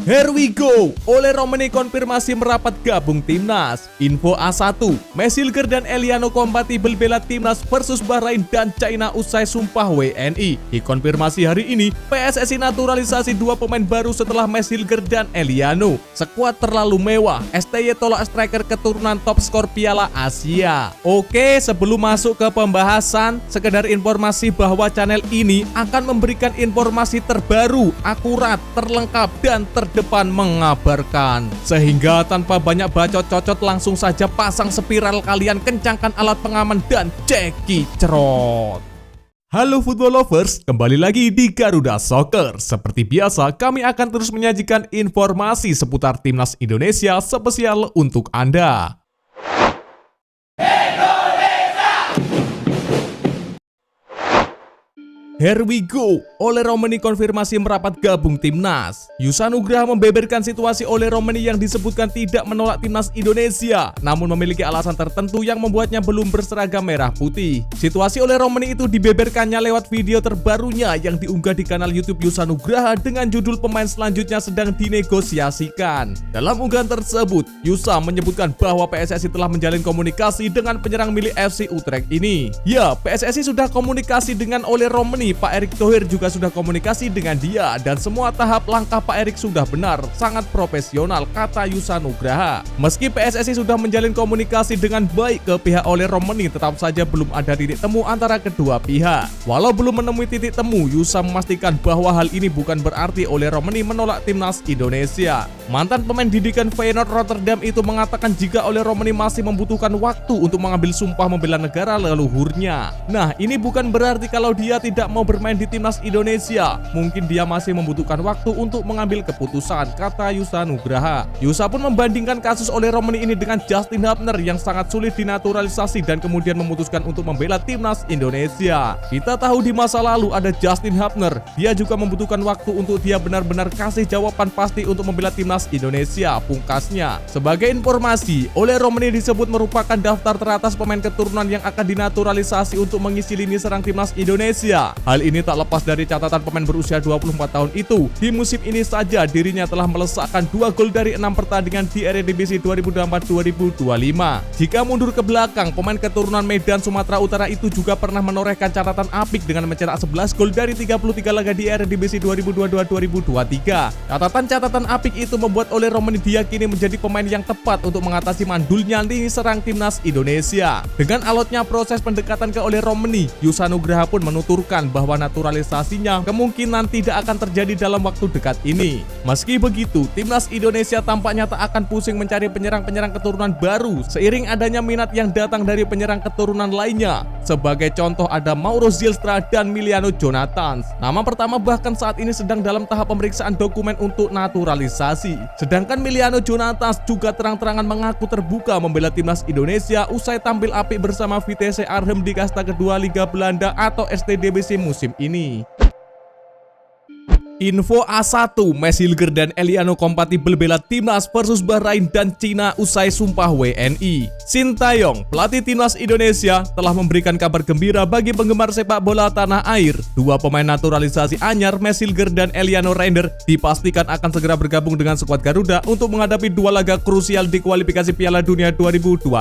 Here we go. Ole Romeni konfirmasi merapat gabung timnas. Info A1, Mesilger dan Eliano kompatibel bela timnas versus Bahrain dan China usai sumpah WNI. Dikonfirmasi hari ini, PSSI naturalisasi dua pemain baru setelah Mesilger dan Eliano. Skuad terlalu mewah, STY tolak striker keturunan top skor Piala Asia. Oke, sebelum masuk ke pembahasan, sekedar informasi bahwa channel ini akan memberikan informasi terbaru, akurat, terlengkap, dan terdepan mengabarkan. Sehingga tanpa banyak bacot-cocot langsung saja pasang spiral kalian, kencangkan alat pengaman dan ceki cerot. Halo football lovers, kembali lagi di Garuda Soccer. Seperti biasa, kami akan terus menyajikan informasi seputar timnas Indonesia spesial untuk Anda. Here we go. Ole Romeni konfirmasi merapat gabung timnas. Yusa Nugraha membeberkan situasi Ole Romeni yang disebutkan tidak menolak timnas Indonesia, namun memiliki alasan tertentu yang membuatnya belum berseragam merah putih. Situasi Ole Romeni itu dibeberkannya lewat video terbarunya yang diunggah di kanal YouTube Yusa Nugraha dengan judul pemain selanjutnya sedang dinegosiasikan. Dalam unggahan tersebut, Yusa menyebutkan bahwa PSSI telah menjalin komunikasi dengan penyerang milik FC Utrecht ini. Ya, PSSI sudah komunikasi dengan Ole Romeni. Pak Erick Thohir juga sudah komunikasi dengan dia dan semua tahap langkah Pak Erick sudah benar, sangat profesional, kata Yusa Nugraha. Meski PSSI sudah menjalin komunikasi dengan baik ke pihak Ole Romeni, tetap saja belum ada titik temu antara kedua pihak. Walau belum menemui titik temu, Yusa memastikan bahwa hal ini bukan berarti Ole Romeni menolak timnas Indonesia. Mantan pemain didikan Feyenoord Rotterdam itu mengatakan jika Ole Romeni masih membutuhkan waktu untuk mengambil sumpah membela negara leluhurnya. Nah, ini bukan berarti kalau dia tidak mau bermain di timnas Indonesia, mungkin dia masih membutuhkan waktu untuk mengambil keputusan, kata Yusa Nugraha. Yusa pun membandingkan kasus Ole Romeni ini dengan Justin Hubner yang sangat sulit dinaturalisasi dan kemudian memutuskan untuk membela timnas Indonesia. Kita tahu di masa lalu ada Justin Hubner, dia juga membutuhkan waktu untuk dia benar-benar kasih jawaban pasti untuk membela timnas Indonesia, pungkasnya. Sebagai informasi, Ole Romeni disebut merupakan daftar teratas pemain keturunan yang akan dinaturalisasi untuk mengisi lini serang timnas Indonesia. Hal ini tak lepas dari catatan pemain berusia 24 tahun itu. Di musim ini saja dirinya telah melesakkan 2 gol dari 6 pertandingan di Eredivisie 2024-2025. Jika mundur ke belakang, pemain keturunan Medan Sumatera Utara itu juga pernah menorehkan catatan apik dengan mencetak 11 gol dari 33 laga di Eredivisie 2022-2023. Catatan apik itu membuat Ole Romeni diyakini menjadi pemain yang tepat untuk mengatasi mandulnya lini serang timnas Indonesia. Dengan alotnya proses pendekatan ke Ole Romeni, Yusa Nugraha pun menuturkan bahwa naturalisasinya kemungkinan tidak akan terjadi dalam waktu dekat ini. Meski begitu, timnas Indonesia tampaknya tak akan pusing mencari penyerang-penyerang keturunan baru seiring adanya minat yang datang dari penyerang keturunan lainnya. Sebagai contoh ada Mauro Zylstra dan Miliano Jonathans. Nama pertama bahkan saat ini sedang dalam tahap pemeriksaan dokumen untuk naturalisasi. Sedangkan Miliano Jonathans juga terang-terangan mengaku terbuka membela timnas Indonesia usai tampil apik bersama Vitesse Arnhem di kasta kedua Liga Belanda atau STDBC musim ini. Info A1, Mesilger dan Eliano kompatibel bela timnas versus Bahrain dan Cina usai sumpah WNI. Sintayong, pelatih timnas Indonesia, telah memberikan kabar gembira bagi penggemar sepak bola tanah air. Dua pemain naturalisasi anyar, Mesilger dan Eliano Reinder, dipastikan akan segera bergabung dengan skuad Garuda untuk menghadapi dua laga krusial di kualifikasi Piala Dunia 2026.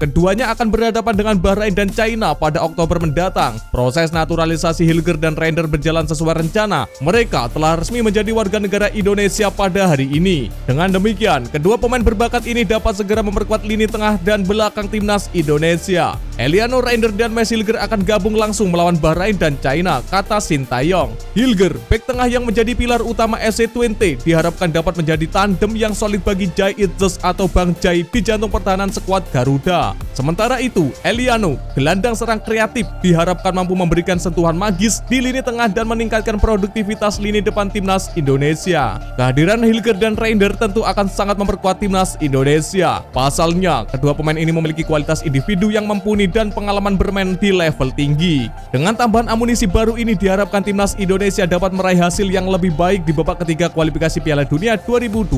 Keduanya akan berhadapan dengan Bahrain dan China pada Oktober mendatang. Proses naturalisasi Hilger dan Reinder berjalan sesuai rencana. Mereka telah resmi menjadi warga negara Indonesia pada hari ini. Dengan demikian, kedua pemain berbakat ini dapat segera memperkuat lini tengah dan belakang timnas Indonesia. Eliano Reinder dan Mesilger akan gabung langsung melawan Bahrain dan China, kata Sintayong. Hilger, bek tengah yang menjadi pilar utama FC20, diharapkan dapat menjadi tandem yang solid bagi Jai Itzes atau Bang Jai di jantung pertahanan skuad Garuda. Sementara itu, Eliano, gelandang serang kreatif, diharapkan mampu memberikan sentuhan magis di lini tengah dan meningkatkan produktivitas lini depan timnas Indonesia. Kehadiran Hilger dan Reinder tentu akan sangat memperkuat timnas Indonesia. Pasalnya, kedua pemain ini memiliki kualitas individu yang mumpuni dan pengalaman bermain di level tinggi. Dengan tambahan amunisi baru ini diharapkan timnas Indonesia dapat meraih hasil yang lebih baik di babak ketiga kualifikasi Piala Dunia 2026.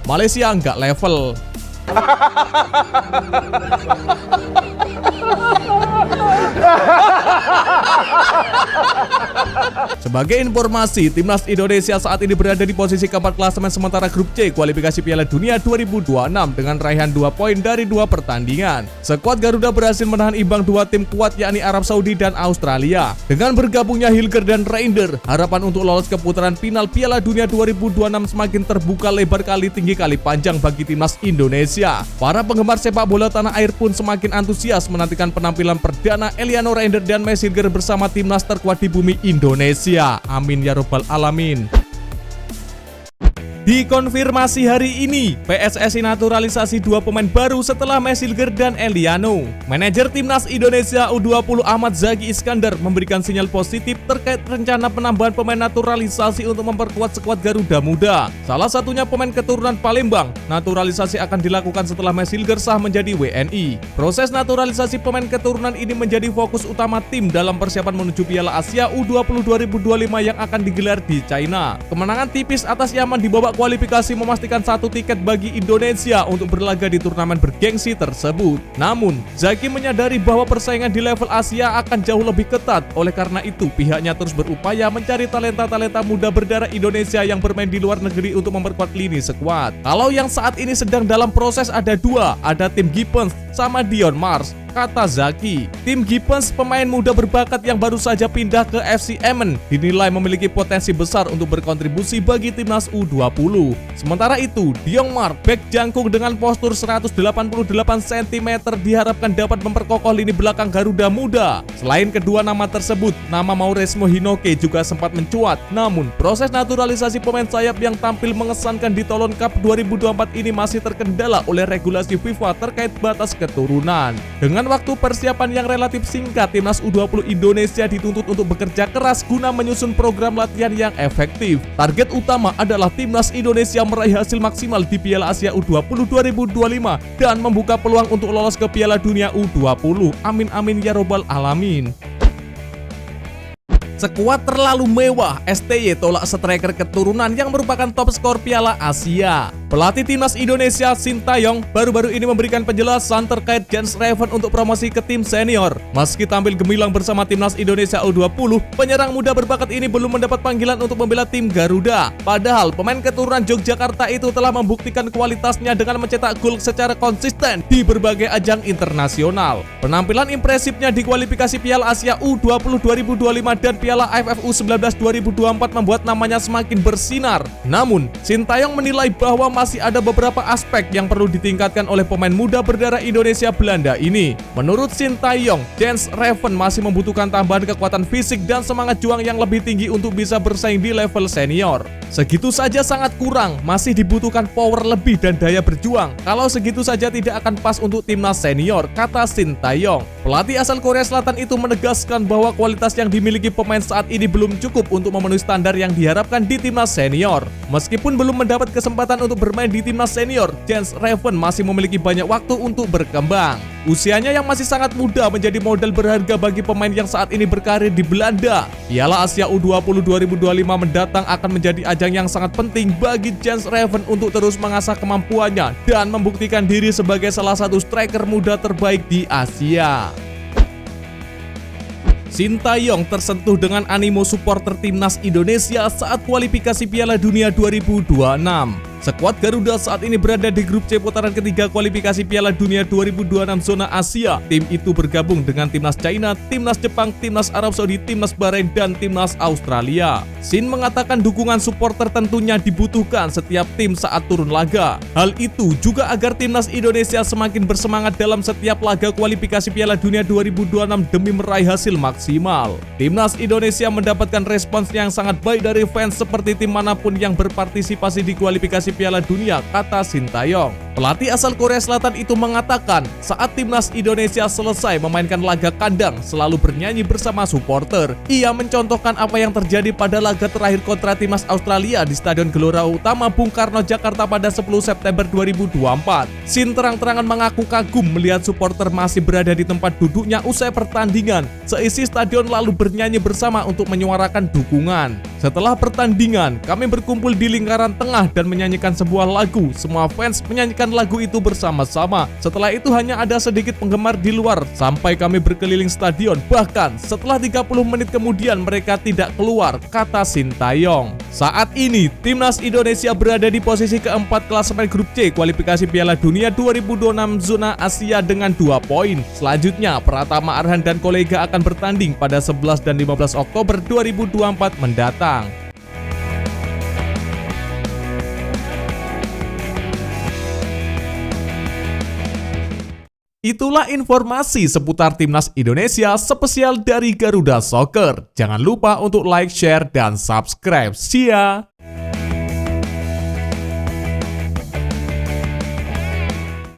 Malaysia nggak level. Sebagai informasi, timnas Indonesia saat ini berada di posisi keempat klasemen sementara grup C kualifikasi Piala Dunia 2026 dengan raihan 2 poin dari 2 pertandingan. Skuad Garuda berhasil menahan imbang 2 tim kuat yakni Arab Saudi dan Australia. Dengan bergabungnya Hilger dan Reinder, harapan untuk lolos ke putaran final Piala Dunia 2026 semakin terbuka lebar kali tinggi kali panjang bagi timnas Indonesia. Para penggemar sepak bola tanah air pun semakin antusias menantikan penampilan perdana Eliano Reinder dan Mes Hilger bersama timnas terkuat di bumi Indonesia. Amin ya robbal alamin. Dikonfirmasi hari ini, PSSI naturalisasi 2 pemain baru setelah Mes Hilger dan Eliano. Manajer Timnas Indonesia U20 Ahmad Zaki Iskandar memberikan sinyal positif terkait rencana penambahan pemain naturalisasi untuk memperkuat skuad Garuda Muda. Salah satunya pemain keturunan Palembang. Naturalisasi akan dilakukan setelah Mes Hilger sah menjadi WNI. Proses naturalisasi pemain keturunan ini menjadi fokus utama tim dalam persiapan menuju Piala Asia U20 2025 yang akan digelar di China. Kemenangan tipis atas Yaman di babak kualifikasi memastikan 1 tiket bagi Indonesia untuk berlaga di turnamen bergengsi tersebut. Namun, Zaki menyadari bahwa persaingan di level Asia akan jauh lebih ketat. Oleh karena itu, pihaknya terus berupaya mencari talenta-talenta muda berdarah Indonesia yang bermain di luar negeri untuk memperkuat lini skuad. Kalau yang saat ini sedang dalam proses ada 2, ada Tim Gibbons sama Dion Mars. Kata Zaki, tim Gibbons pemain muda berbakat yang baru saja pindah ke FC Emmen dinilai memiliki potensi besar untuk berkontribusi bagi timnas U20. Sementara itu, Diongmar, bek jangkung dengan postur 188 cm diharapkan dapat memperkokoh lini belakang Garuda Muda. Selain kedua nama tersebut, nama Mauresmo Hinoke juga sempat mencuat. Namun, proses naturalisasi pemain sayap yang tampil mengesankan di Toulon Cup 2024 ini masih terkendala oleh regulasi FIFA terkait batas keturunan. Dengan waktu persiapan yang relatif singkat, timnas U20 Indonesia dituntut untuk bekerja keras guna menyusun program latihan yang efektif. Target utama adalah timnas Indonesia meraih hasil maksimal di Piala Asia U20 2025 dan membuka peluang untuk lolos ke Piala Dunia U20. Amin amin ya robbal alamin. Skuad terlalu mewah, STY tolak striker keturunan yang merupakan top skor Piala Asia. Pelatih timnas Indonesia Sintayong baru-baru ini memberikan penjelasan terkait Jens Reven untuk promosi ke tim senior. Meski tampil gemilang bersama timnas Indonesia U20, penyerang muda berbakat ini belum mendapat panggilan untuk membela tim Garuda. Padahal pemain keturunan Yogyakarta itu telah membuktikan kualitasnya dengan mencetak gol secara konsisten di berbagai ajang internasional. Penampilan impresifnya di kualifikasi Piala Asia U20 2025 dan Piala AFF U19 2024 membuat namanya semakin bersinar. Namun, Sintayong menilai bahwa masih ada beberapa aspek yang perlu ditingkatkan oleh pemain muda berdarah Indonesia Belanda ini. Menurut Sintayong, Jens Reven masih membutuhkan tambahan kekuatan fisik dan semangat juang yang lebih tinggi untuk bisa bersaing di level senior. Segitu saja sangat kurang, masih dibutuhkan power lebih dan daya berjuang. Kalau segitu saja tidak akan pas untuk timnas senior, kata Sintayong. Pelatih asal Korea Selatan itu menegaskan bahwa kualitas yang dimiliki pemain saat ini belum cukup untuk memenuhi standar yang diharapkan di timnas senior. Meskipun belum mendapat kesempatan untuk bermain di timnas senior, Jens Reven masih memiliki banyak waktu untuk berkembang. Usianya yang masih sangat muda menjadi modal berharga bagi pemain yang saat ini berkarir di Belanda. Piala Asia U20 2025 mendatang akan menjadi ajang yang sangat penting bagi Jens Reven untuk terus mengasah kemampuannya dan membuktikan diri sebagai salah satu striker muda terbaik di Asia. Sintayong tersentuh dengan animo supporter timnas Indonesia saat kualifikasi Piala Dunia 2026. Skuad Garuda saat ini berada di grup C putaran ketiga kualifikasi Piala Dunia 2026 zona Asia. Tim itu bergabung dengan timnas China, timnas Jepang, timnas Arab Saudi, timnas Bahrain, dan timnas Australia. Sin mengatakan dukungan supporter tentunya dibutuhkan setiap tim saat turun laga. Hal itu juga agar timnas Indonesia semakin bersemangat dalam setiap laga kualifikasi Piala Dunia 2026 demi meraih hasil maksimal. Timnas Indonesia mendapatkan respons yang sangat baik dari fans seperti tim manapun yang berpartisipasi di kualifikasi Piala Dunia, kata Sintayong. Pelatih asal Korea Selatan itu mengatakan saat timnas Indonesia selesai memainkan laga kandang selalu bernyanyi bersama supporter. Ia mencontohkan apa yang terjadi pada laga terakhir kontra timnas Australia di Stadion Gelora Utama Bung Karno, Jakarta pada 10 September 2024. Sin terang-terangan mengaku kagum melihat supporter masih berada di tempat duduknya usai pertandingan. Seisi stadion lalu bernyanyi bersama untuk menyuarakan dukungan. Setelah pertandingan, kami berkumpul di lingkaran tengah dan menyanyikan sebuah lagu. Semua fans menyanyikan menyanyikan lagu itu bersama-sama. Setelah itu hanya ada sedikit penggemar di luar sampai kami berkeliling stadion. Bahkan setelah 30 menit kemudian mereka tidak keluar, kata Sintayong. Saat ini timnas Indonesia berada di posisi keempat klasemen grup C kualifikasi Piala Dunia 2026 zona Asia dengan 2 poin. Selanjutnya Pratama Arhan dan kolega akan bertanding pada 11 dan 15 Oktober 2024 mendatang. Itulah informasi seputar timnas Indonesia spesial dari Garuda Soccer. Jangan lupa untuk like, share, dan subscribe. See ya!